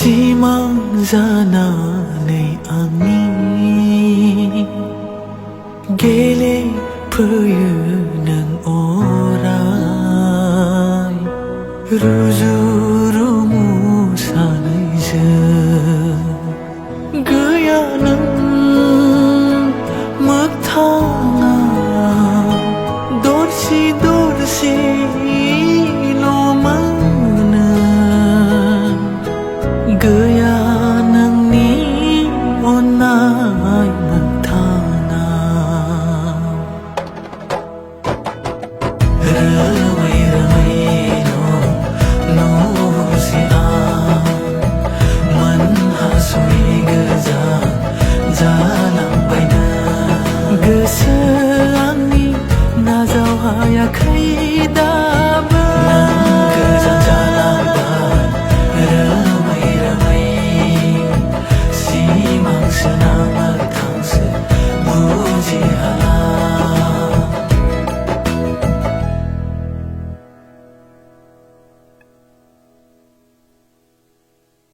सिमां जानानै आंनि गेलेफैयो नों अराय रुजु रुमु सानैजों गैया नों मोगथाङाव दरसि दरसिल' मोनो गैया नोंनि अननाय मोगथाङाव रोमै रोमै न'से आं मोनहास'यै गोजान जालांबायनो गोसो आंनि नाजावहायाखै दाबो गोजान जालांबाय रोमै रोमै सिमां सोना